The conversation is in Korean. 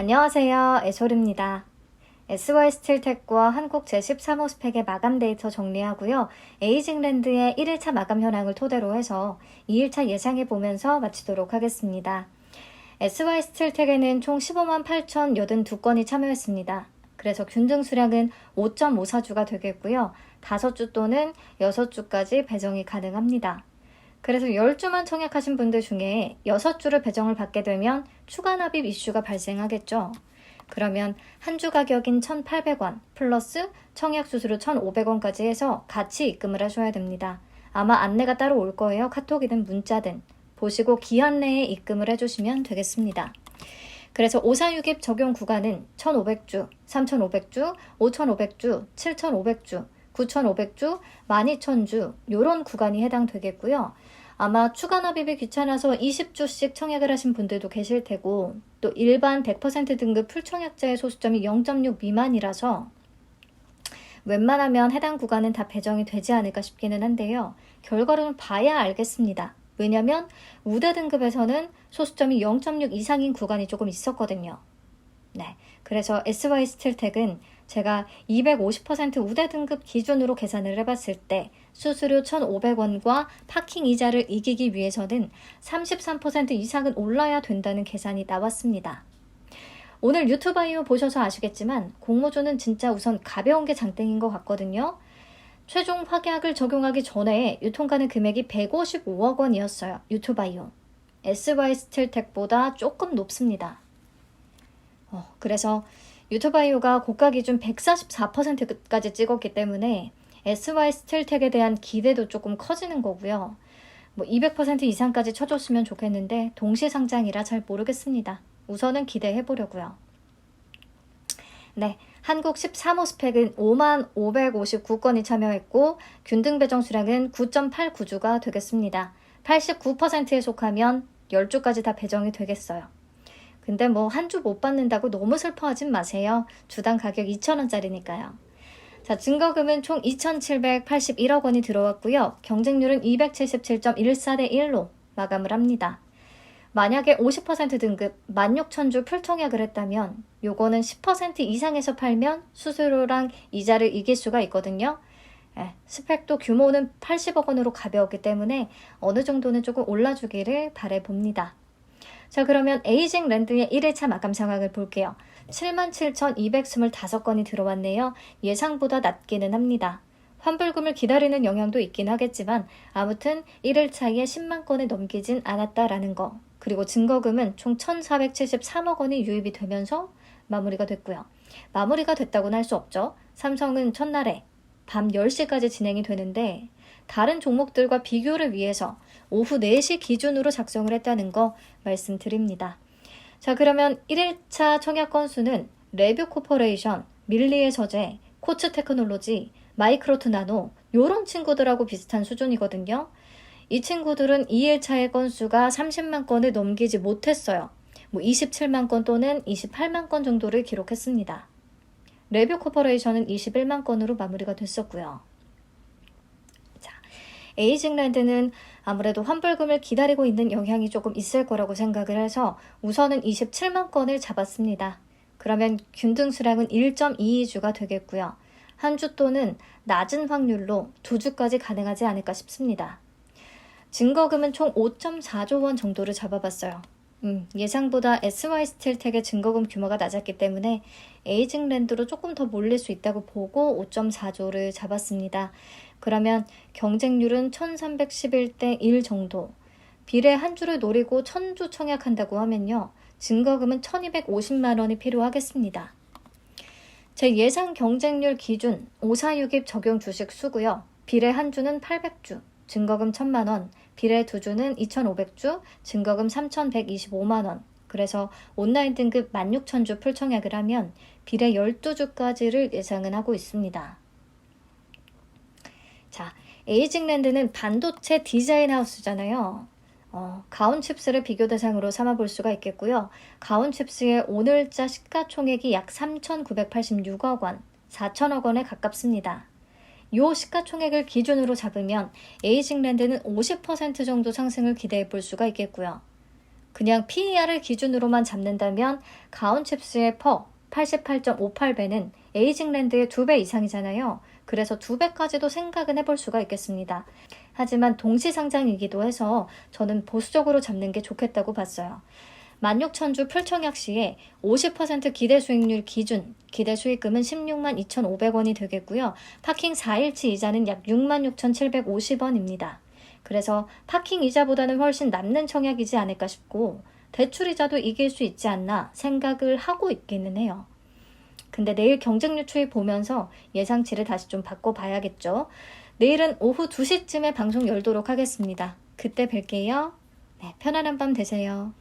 안녕하세요. 애솔입니다. SY스틸텍과 한국 제13호 스펙의 마감 데이터 정리하고요. 에이징랜드의 1일차 마감 현황을 토대로 해서 2일차 예상해보면서 마치도록 하겠습니다. SY스틸텍에는 총 15만 8,082건이 참여했습니다. 그래서 균등 수량은 5.54주가 되겠고요. 5주 또는 6주까지 배정이 가능합니다. 그래서 10주만 청약하신 분들 중에 6주를 배정을 받게 되면 추가 납입 이슈가 발생하겠죠. 그러면 한 주 가격인 1,800원 플러스 청약 수수료 1,500원까지 해서 같이 입금을 하셔야 됩니다. 아마 안내가 따로 올 거예요. 카톡이든 문자든 보시고 기한 내에 입금을 해주시면 되겠습니다. 그래서 546입 적용 구간은 1,500주, 3,500주, 5,500주, 7,500주, 9,500주, 12,000주 이런 구간이 해당되겠고요. 아마 추가 납입이 귀찮아서 20주씩 청약을 하신 분들도 계실 테고 또 일반 100% 등급 풀청약자의 소수점이 0.6 미만이라서 웬만하면 해당 구간은 다 배정이 되지 않을까 싶기는 한데요. 결과를 봐야 알겠습니다. 왜냐면 우대 등급에서는 소수점이 0.6 이상인 구간이 조금 있었거든요. 네, 그래서 SY스틸텍은 제가 250% 우대 등급 기준으로 계산을 해봤을 때 수수료 1,500원과 파킹 이자를 이기기 위해서는 33% 이상은 올라야 된다는 계산이 나왔습니다. 오늘 유튜바이오 보셔서 아시겠지만 공모주는 진짜 우선 가벼운 게 장땡인 것 같거든요. 최종 확약을 적용하기 전에 유통가능 금액이 155억 원이었어요. 유튜바이오. SY스틸텍보다 조금 높습니다. 그래서 유튜바이오가 고가 기준 144%까지 찍었기 때문에 SY스틸텍에 대한 기대도 조금 커지는 거고요. 200% 이상까지 쳐줬으면 좋겠는데 동시 상장이라 잘 모르겠습니다. 우선은 기대해 보려고요. 네, 한국 13호 스펙은 5만 559건이 참여했고 균등 배정 수량은 9.89주가 되겠습니다. 89%에 속하면 10주까지 다 배정이 되겠어요. 근데 한 주 못 받는다고 너무 슬퍼하진 마세요. 주당 가격 2,000원짜리니까요. 자, 증거금은 총 2,781억 원이 들어왔고요. 경쟁률은 277.14대 1로 마감을 합니다. 만약에 50% 등급 16,000주 풀청약을 했다면 요거는 10% 이상에서 팔면 수수료랑 이자를 이길 수가 있거든요. 스펙도 규모는 80억 원으로 가벼웠기 때문에 어느 정도는 조금 올라주기를 바라봅니다. 자, 그러면 에이징랜드의 1일차 마감 상황을 볼게요. 77,225건이 들어왔네요. 예상보다 낮기는 합니다. 환불금을 기다리는 영향도 있긴 하겠지만 아무튼 1일차에 10만 건을 넘기진 않았다라는 거. 그리고 증거금은 총 1,473억 원이 유입이 되면서 마무리가 됐고요. 마무리가 됐다고는 할 수 없죠. 삼성은 첫날에 밤 10시까지 진행이 되는데 다른 종목들과 비교를 위해서 오후 4시 기준으로 작성을 했다는 거 말씀드립니다. 자, 그러면 1일차 청약 건수는 레뷰 코퍼레이션, 밀리의 서재, 코츠 테크놀로지, 마이크로트 나노 요런 친구들하고 비슷한 수준이거든요. 이 친구들은 2일차의 건수가 30만 건을 넘기지 못했어요. 27만 건 또는 28만 건 정도를 기록했습니다. 레뷰 코퍼레이션은 21만 건으로 마무리가 됐었고요. 자, 에이징랜드는 아무래도 환불금을 기다리고 있는 영향이 조금 있을 거라고 생각을 해서 우선은 27만 건을 잡았습니다. 그러면 균등 수량은 1.22주가 되겠고요. 한 주 또는 낮은 확률로 2주까지 가능하지 않을까 싶습니다. 증거금은 총 5.4조 원 정도를 잡아봤어요. 예상보다 SY스틸텍의 증거금 규모가 낮았기 때문에 에이징랜드로 조금 더 몰릴 수 있다고 보고 5.4조를 잡았습니다. 그러면 경쟁률은 1311대 1 정도. 비례 한 주를 노리고 1000주 청약한다고 하면요. 증거금은 1250만 원이 필요하겠습니다. 제 예상 경쟁률 기준 546입 적용 주식 수고요. 비례 한 주는 800주, 증거금 1000만 원, 비례 2주는 2500주, 증거금 3125만 원. 그래서 온라인 등급 16,000주 풀청약을 하면 비례 12주까지를 예상은 하고 있습니다. 자, 에이징랜드는 반도체 디자인 하우스잖아요. 가온칩스를 비교 대상으로 삼아 볼 수가 있겠고요. 가온칩스의 오늘자 시가총액이 약 3,986억 원, 4천억 원에 가깝습니다. 요 시가총액을 기준으로 잡으면 에이징랜드는 50% 정도 상승을 기대해 볼 수가 있겠고요. 그냥 PER을 기준으로만 잡는다면 가온칩스의 퍼 88.58배는 에이징랜드의 2배 이상이잖아요. 그래서 2배까지도 생각은 해볼 수가 있겠습니다. 하지만 동시상장이기도 해서 저는 보수적으로 잡는 게 좋겠다고 봤어요. 16,000주 풀청약 시에 50% 기대 수익률 기준, 기대 수익금은 16만 2,500원이 되겠고요. 파킹 4일치 이자는 약 66,750원입니다. 그래서 파킹 이자보다는 훨씬 남는 청약이지 않을까 싶고 대출이자도 이길 수 있지 않나 생각을 하고 있기는 해요. 근데 내일 경쟁률 추이 보면서 예상치를 다시 좀 바꿔봐야겠죠. 내일은 오후 2시쯤에 방송 열도록 하겠습니다. 그때 뵐게요. 네, 편안한 밤 되세요.